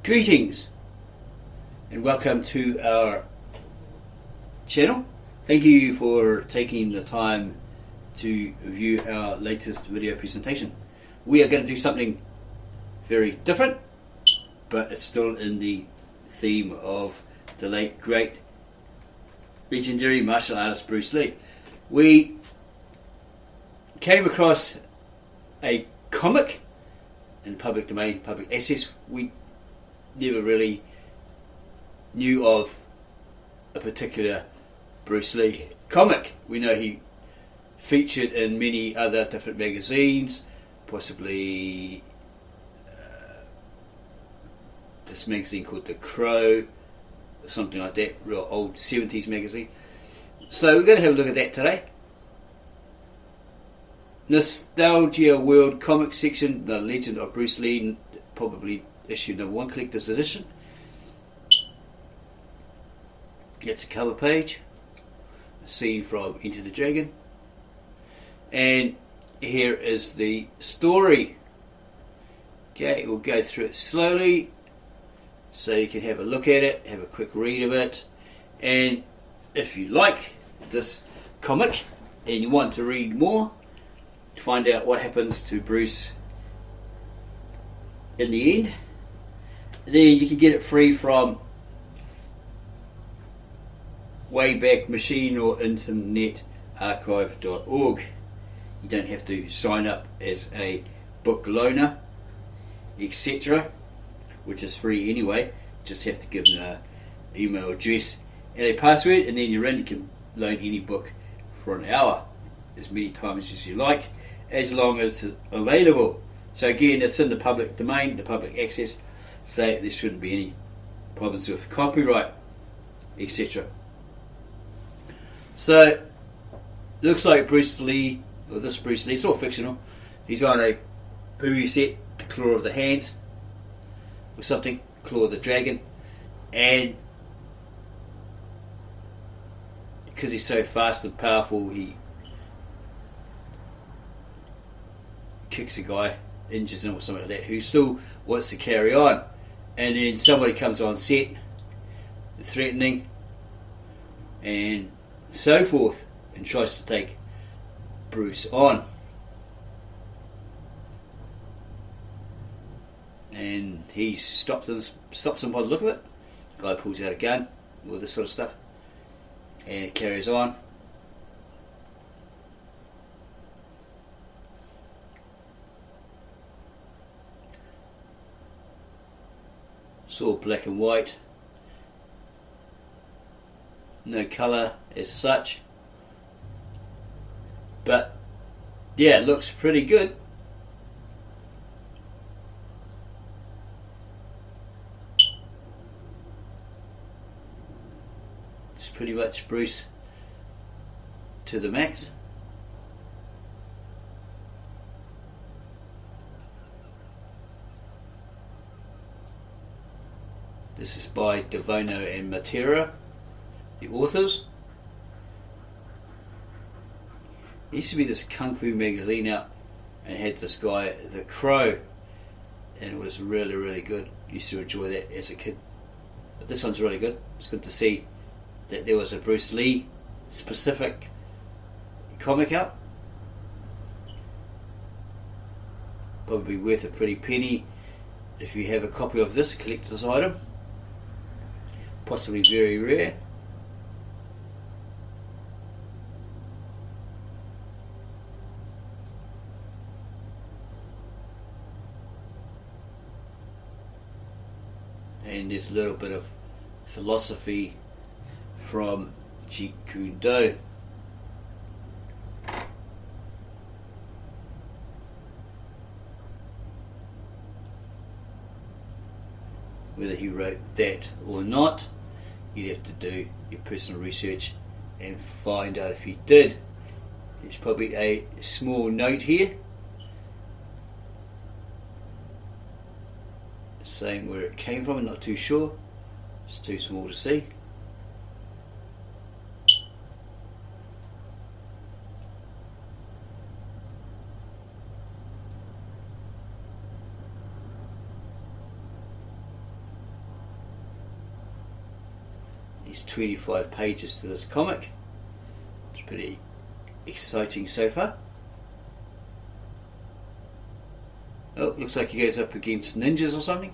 Greetings and welcome to our channel. Thank you for taking the time to view our latest video presentation. We are going to do something very different, but it's still in the theme of the late great legendary martial artist Bruce Lee. We came across a comic in public domain, public access. We never really knew of a particular Bruce Lee comic. We know he featured in many other different magazines, possibly this magazine called The Crow, or something like that, real old 70s magazine. So we're going to have a look at that today. Nostalgia World Comic Section, The Legend of Bruce Lee, probably issue #1, collector's edition. It's a cover page, a scene from Enter the Dragon, and here is the story. Okay, we'll go through it slowly so you can have a look at it, have a quick read of it, and if you like this comic and you want to read more, to find out what happens to Bruce in the end, then you can get it free from Wayback Machine or Internet Archive.org. You don't have to sign up as a book loaner, etc., which is free anyway. Just have to give them an email address and a password, and then you're in. You can loan any book for an hour, as many times as you like, as long as it's available. So again, it's in the public domain, the public access, so there shouldn't be any problems with copyright, etc. So, looks like Bruce Lee, or this Bruce Lee, it's all fictional. He's on a movie set, The Claw of the Hands, or something, Claw of the Dragon, and because he's so fast and powerful, he kicks a guy, injures him or something like that, who still wants to carry on. And then somebody comes on set, threatening and so forth, and tries to take Bruce on. And he stops him by the look of it. The guy pulls out a gun, all this sort of stuff, and it carries on. It's all black and white, no colour as such, but yeah, it looks pretty good. It's pretty much Bruce to the max. This is by DiVono and Matera, the authors. There used to be this kung fu magazine out, and it had this guy, The Crow, and it was really, really good. Used to enjoy that as a kid. But this one's really good. It's good to see that there was a Bruce Lee specific comic out. Probably worth a pretty penny if you have a copy of this, a collector's item. Possibly very rare. And there's a little bit of philosophy from Jeet Kune Do. Whether he wrote that or not, you'd have to do your personal research and find out if he did. There's probably a small note here saying where it came from. I'm not too sure, it's too small to see. There's 25 pages to this comic. It's pretty exciting so far. Oh, looks like he goes up against ninjas or something.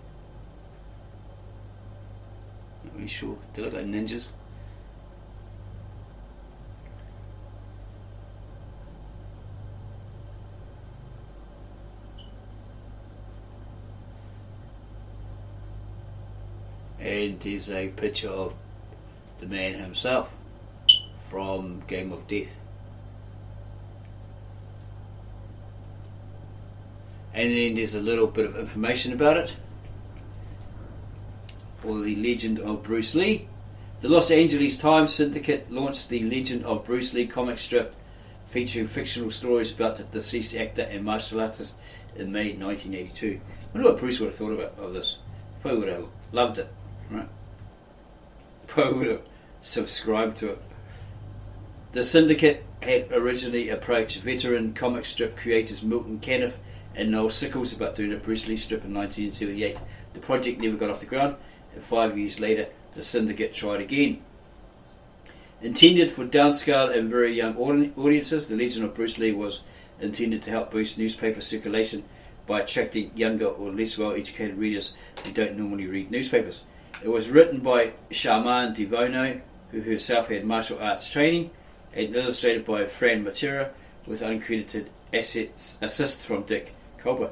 Not really sure. They look like ninjas. And there's a picture of the man himself from Game of Death. And then there's a little bit of information about it. Or the Legend of Bruce Lee. The Los Angeles Times Syndicate launched the Legend of Bruce Lee comic strip featuring fictional stories about the deceased actor and martial artist in May 1982. I wonder what Bruce would have thought of this. Probably would have loved it, right? Probably would have subscribed to it. The Syndicate had originally approached veteran comic strip creators Milton, Caniff and Noel Sickles about doing a Bruce Lee strip in 1978. The project never got off the ground, and 5 years later the Syndicate tried again. Intended for downscale and very young audiences, the Legend of Bruce Lee was intended to help boost newspaper circulation by attracting younger or less well-educated readers who don't normally read newspapers. It was written by Sharman DiVono, who herself had martial arts training, and illustrated by Fran Matera, with uncredited assists from Dick Kulpa.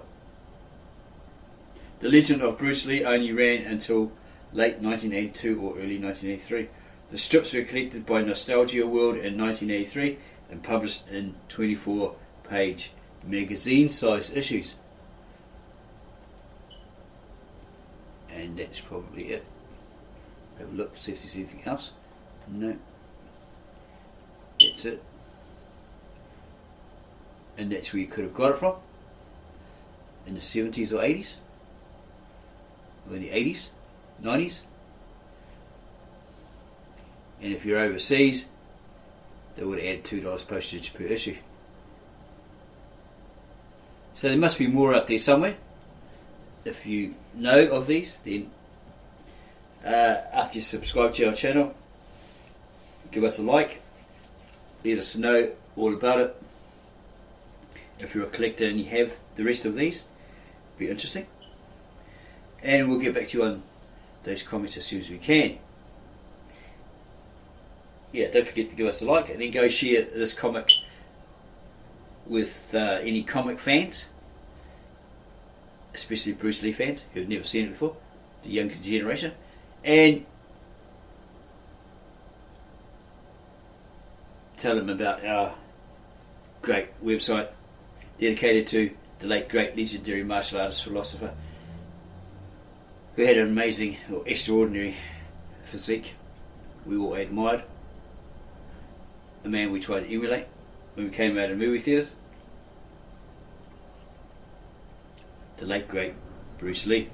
The Legend of Bruce Lee only ran until late 1982 or early 1983. The strips were collected by Nostalgia World in 1983 and published in 24-page magazine-sized issues. And that's probably it. Have a look, see if there's anything else. No. That's it. And that's where you could have got it from. In the 70s or 80s. Or in the 80s, 90s. And if you're overseas, they would add $2 postage per issue. So there must be more out there somewhere. If you know of these, then after you subscribe to our channel, give us a like, let us know all about it. If you're a collector and you have the rest of these, it'll be interesting. And we'll get back to you on those comments as soon as we can. Yeah, don't forget to give us a like, and then go share this comic with any comic fans, especially Bruce Lee fans who've never seen it before, the younger generation. And tell them about our great website dedicated to the late great legendary martial artist philosopher who had an amazing or extraordinary physique we all admired, a man we tried to emulate when we came out of movie theatres, the late great Bruce Lee.